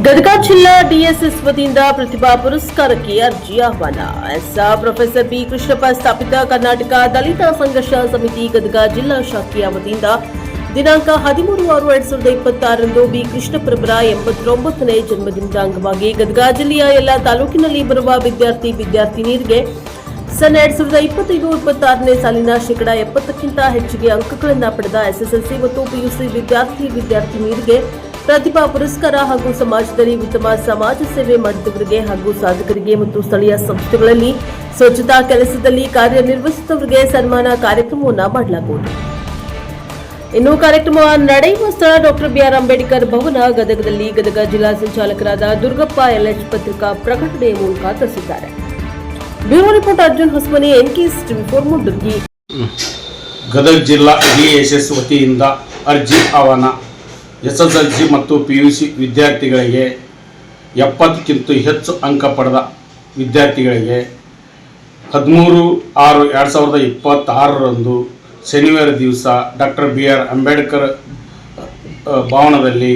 ಗದಗ ಜಿಲ್ಲಾ ಡಿಎಸ್ಎಸ್ ವತಿಯಿಂದ ಪ್ರತಿಭಾ ಪುರಸ್ಕಾರಕ್ಕೆ ಅರ್ಜಿ ಆಹ್ವಾನ. ಪ್ರೊಫೆಸರ್ ಬಿ ಕೃಷ್ಣಪ್ಪ ಸ್ಥಾಪಿತ ಕರ್ನಾಟಕ ದಲಿತ ಸಂಘರ್ಷ ಸಮಿತಿ ಗದಗ ಜಿಲ್ಲಾ ಶಾಖೆಯ ವತಿಯಿಂದ ದಿನಾಂಕ 13/6/2026ರಂದು ಬಿ ಕೃಷ್ಣಪ್ಪರವರ 89ನೇ ಜನ್ಮದಿನದ ಅಂಗವಾಗಿ ಗದಗ ಜಿಲ್ಲೆಯ ಎಲ್ಲ ತಾಲೂಕಿನಲ್ಲಿ ಬರುವ ವಿದ್ಯಾರ್ಥಿನಿಯರಿಗೆ ಸನ್ 2025-26ನೇ ಸಾಲಿನ ಶೇಕಡಾ 70ಕ್ಕಿಂತ ಹೆಚ್ಚಿಗೆ ಅಂಕಗಳನ್ನು ಪಡೆದ ಎಸ್ಎಸ್ಎಲ್ಸಿ ಮತ್ತು ಪಿಯುಸಿ ವಿದ್ಯಾರ್ಥಿನಿಯರಿಗೆ ಪ್ರತಿಭಾ ಪುರಸ್ಕಾರ ಹಾಗೂ ಸಮಾಜದಲ್ಲಿ ಉತ್ತಮ ಸಮಾಜ ಸೇವೆ ಮಾಡಿದವರಿಗೆ ಹಾಗೂ ಸಾಧಕರಿಗೆ ಮತ್ತು ಸ್ಥಳೀಯ ಸಂಸ್ಥೆಗಳಲ್ಲಿ ಸ್ವಚ್ಛತಾ ಕೆಲಸದಲ್ಲಿ ಕಾರ್ಯನಿರ್ವಹಿಸಿದವರಿಗೆ ಸನ್ಮಾನ ಕಾರ್ಯಕ್ರಮವನ್ನು ಮಾಡಲಾಗುವುದು. ಇನ್ನು ಕಾರ್ಯಕ್ರಮ ನಡೆಯುವ ಸ್ಥಳ ಡಾಕ್ಟರ್ ಬಿಆರ್ ಅಂಬೇಡ್ಕರ್ ಭವನ, ಗದಗದಲ್ಲಿ ಗದಗ ಜಿಲ್ಲಾ ಸಂಚಾಲಕರಾದ ದುರ್ಗಪ್ಪ ಎಲ್ಎಚ್ ಪತ್ರಿಕಾ ಪ್ರಕಟಣೆಯ ಮೂಲಕ ತಿಳಿಸಿದ್ದಾರೆ. Bureau report Arjun Hosamani, NKS ಟಿವಿ4 ಮುಂಡರ್ಗಿ. ಗದಗ ಜಿಲ್ಲಾ ಡಿಎಸ್ಎಸ್ ವತಿಯಿಂದ ಅರ್ಜಿ ಆಹ್ವಾನ. ಎಸ್ಎಸ್ಎಲ್ಸಿ ಮತ್ತು ಪಿಯುಸಿ ವಿದ್ಯಾರ್ಥಿಗಳಿಗೆ 70ಕ್ಕಿಂತ ಹೆಚ್ಚು ಅಂಕ ಪಡೆದ ವಿದ್ಯಾರ್ಥಿಗಳಿಗೆ 13/6/2026ರಂದು ಶನಿವಾರ ದಿವಸ ಡಾಕ್ಟರ್ ಬಿಆರ್ ಅಂಬೇಡ್ಕರ್ ಭವನದಲ್ಲಿ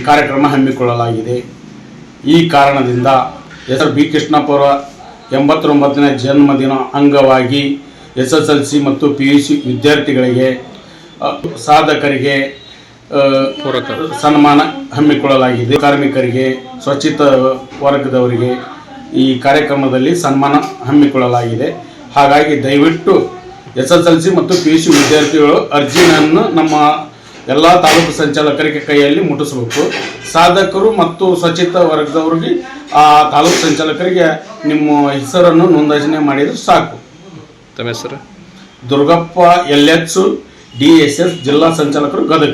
ಕಾರ್ಯಕ್ರಮ ಹಮ್ಮಿಕೊಳ್ಳಲಾಗಿದೆ. ಈ ಕಾರಣದಿಂದ ಬಿ ಕೃಷ್ಣಪ್ಪರ 89ನೇ ಜನ್ಮದಿನ ಅಂಗವಾಗಿ ಎಸ್ಎಸ್ಎಲ್ಸಿ ಮತ್ತು ಪಿಯುಸಿ ವಿದ್ಯಾರ್ಥಿಗಳಿಗೆ ಸಾಧಕರಿಗೆ ಸನ್ಮಾನ ಹಮ್ಮಿಕೊಳ್ಳಲಾಗಿದೆ. ಕಾರ್ಮಿಕರಿಗೆ, ಸ್ವಚ್ಛತಾ ವರ್ಗದವರಿಗೆ ಈ ಕಾರ್ಯಕ್ರಮದಲ್ಲಿ ಸನ್ಮಾನ ಹಮ್ಮಿಕೊಳ್ಳಲಾಗಿದೆ. ಹಾಗಾಗಿ ದಯವಿಟ್ಟು ಎಸ್ಎಸ್ಎಲ್ಸಿ ಮತ್ತು ಪಿಯುಸಿ ವಿದ್ಯಾರ್ಥಿಗಳು ಅರ್ಜಿಯನ್ನು ನಮ್ಮ ಎಲ್ಲ ತಾಲೂಕು ಸಂಚಾಲಕರಿಗೆ ಕೈಯಲ್ಲಿ ಮುಟ್ಟಿಸಬೇಕು. ಸಾಧಕರು ಮತ್ತು ಸ್ವಚ್ಛತಾ ವರ್ಗದವರಿಗೆ ಆ ತಾಲೂಕು ಸಂಚಾಲಕರಿಗೆ ನಿಮ್ಮ ಹೆಸರನ್ನು ನೋಂದಣಿ ಮಾಡಿದರೆ ಸಾಕು. ತಮ್ಮ ಹೆಸರು? ದುರ್ಗಪ್ಪ ಎಲ್ಎಚ್, ಡಿಎಸ್ಎಸ್ ಜಿಲ್ಲಾ ಸಂಚಾಲಕರು, ಗದಗ.